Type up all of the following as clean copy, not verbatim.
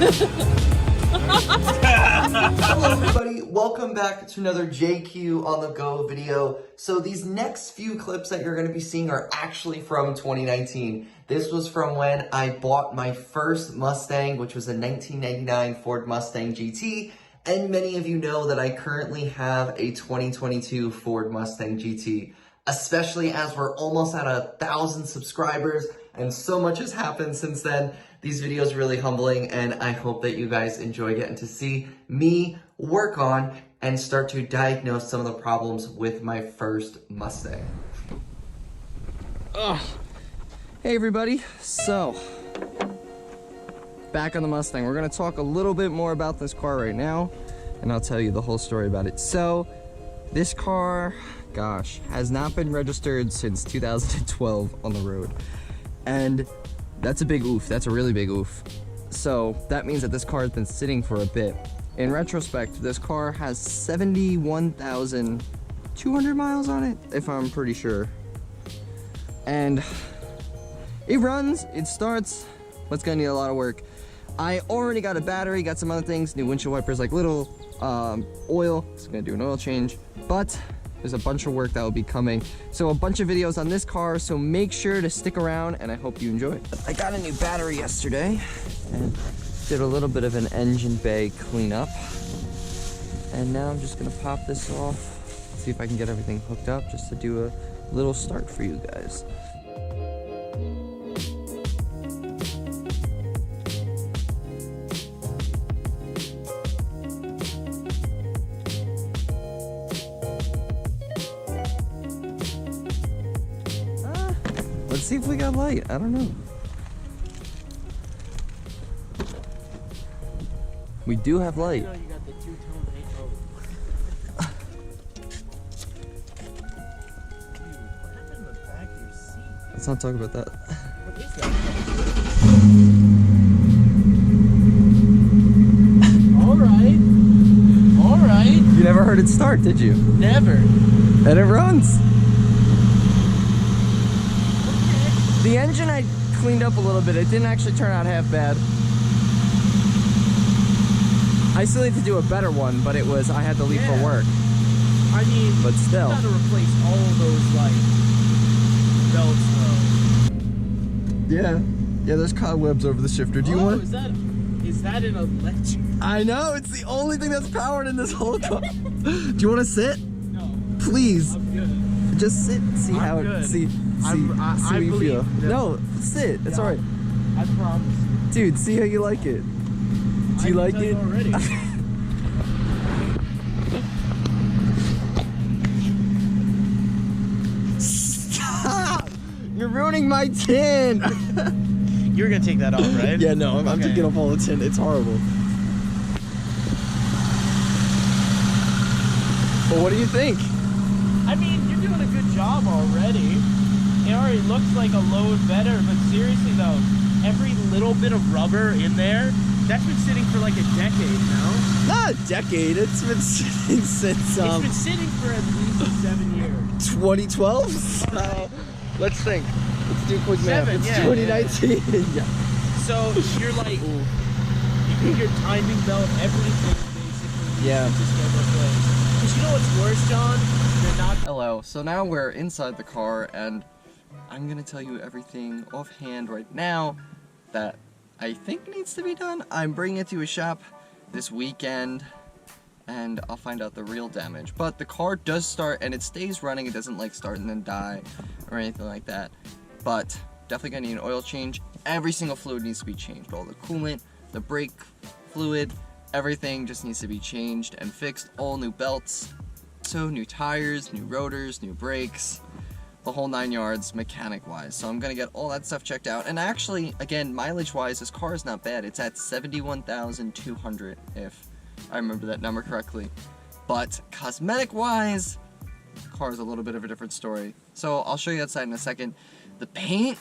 Hello everybody, welcome back to another JQ on the Go video. So these next few clips that you're going to be seeing are actually from 2019. This was from when I bought my first Mustang, which was a 1999 Ford Mustang GT. And many of you know that I currently have a 2022 Ford Mustang GT. Especially as we're almost at 1,000 subscribers and so much has happened since then. These videos are really humbling and I hope that you guys enjoy getting to see me work on and start to diagnose some of the problems with my first Mustang. Hey everybody, so back on the Mustang. We're gonna talk a little bit more about this car right now and I'll tell you the whole story about it. So this car, gosh, has not been registered since 2012 on the road. And that's a big oof. That's a really big oof. So that means that this car has been sitting for a bit. In retrospect, this car has 71,200 miles on it, if I'm pretty sure. And it runs, it starts, but it's gonna need a lot of work. I already got a battery, got some other things, new windshield wipers, like little oil. It's gonna do an oil change, but there's a bunch of work that will be coming. So a bunch of videos on this car, so make sure to stick around and I hope you enjoy it. I got a new battery yesterday and did a little bit of an engine bay cleanup. And now I'm just gonna pop this off, see if I can get everything hooked up just to do a little start for you guys. Let's see if we got light. I don't know. We do have light. You got the two-tone paint. What happened in the back of your seat? Let's not talk about that. What is that? All right. You never heard it start, did you? Never. And it runs. The engine I cleaned up a little bit. It didn't actually turn out half bad. I still need to do a better one, but it was, I had to leave for work. I mean, But still. you gotta replace all of those, like, belts, though. Yeah, there's cobwebs over the shifter. Do you want? Is that an electric? I know, it's the only thing that's powered in this whole car. Do you want to sit? No. Please. I'm good. Just sit and see how good. it, see I what you feel. believe- No, sit, it's alright. I promise. Dude, see how you like it. Do you like it? Already. Stop! You're ruining my tin! You're gonna take that off, right? Yeah, no, I'm Okay. taking off all the tin. It's horrible. But what do you think? I mean, you're doing a good job already. It already looks like a load better, but seriously though, every little bit of rubber in there, that's been sitting for like a decade now. Not a decade. It's been sitting since It's been sitting for at least 7 years. 2012. So let's think. Let's do quick math. 7, It's yeah, 2019. Yeah. So you're like, you get your timing belt, everything basically. Yeah. Just get replaced. Because you know what's worse, John? They're not. Hello. So now we're inside the car, and I'm gonna tell you everything offhand right now that I think needs to be done. I'm bringing it to a shop this weekend, and I'll find out the real damage. But the car does start, and it stays running. It doesn't like start and then die or anything like that. But definitely gonna need an oil change. Every single fluid needs to be changed. All the coolant, the brake fluid, everything just needs to be changed and fixed. All new belts, so new tires, new rotors, new brakes, the whole 9 yards mechanic wise. So I'm gonna get all that stuff checked out. And actually, again, mileage wise, this car is not bad. It's at 71,200 if I remember that number correctly. But cosmetic wise, the car is a little bit of a different story. So I'll show you outside in a second. The paint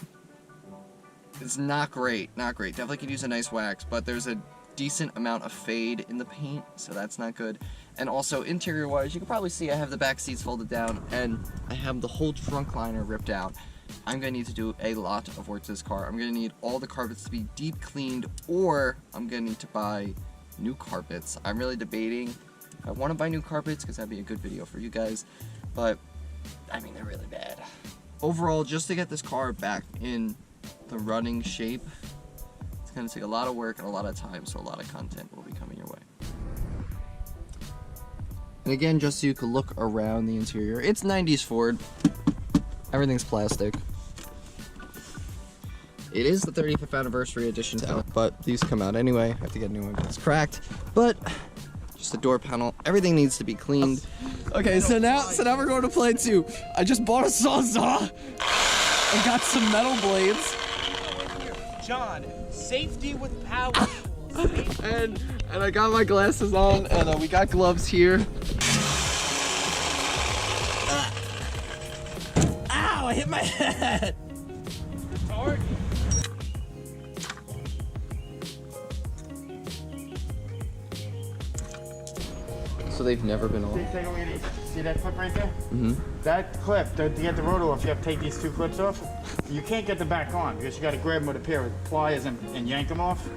is not great, not great. Definitely could use a nice wax, but there's a decent amount of fade in the paint, so that's not good. And also interior wise, you can probably see I have the back seats folded down and I have the whole trunk liner ripped out. I'm gonna need to do a lot of work to this car. I'm gonna need all the carpets to be deep cleaned, or I'm gonna need to buy new carpets. I'm really debating. I want to buy new carpets because that'd be a good video for you guys, but I mean, they're really bad. Overall, just to get this car back in the running shape, it's gonna take a lot of work and a lot of time, so a lot of content will be coming your way. And again, just so you can look around the interior, it's 90s Ford. Everything's plastic. It is the 35th anniversary edition, but these come out anyway. I have to get a new one because it's cracked. But just the door panel, everything needs to be cleaned. Okay, so now we're going to plan 2. I just bought a Sawzall and got some metal blades. John, safety with power. and I got my glasses on, and we got gloves here. Ow, I hit my head. Target. So they've never been on. Take a look at these. See that clip right there? Mm-hmm. That clip, to get the rotor off, you have to take these 2 clips off. You can't get them back on because you got to grab them with a pair of pliers and yank them off.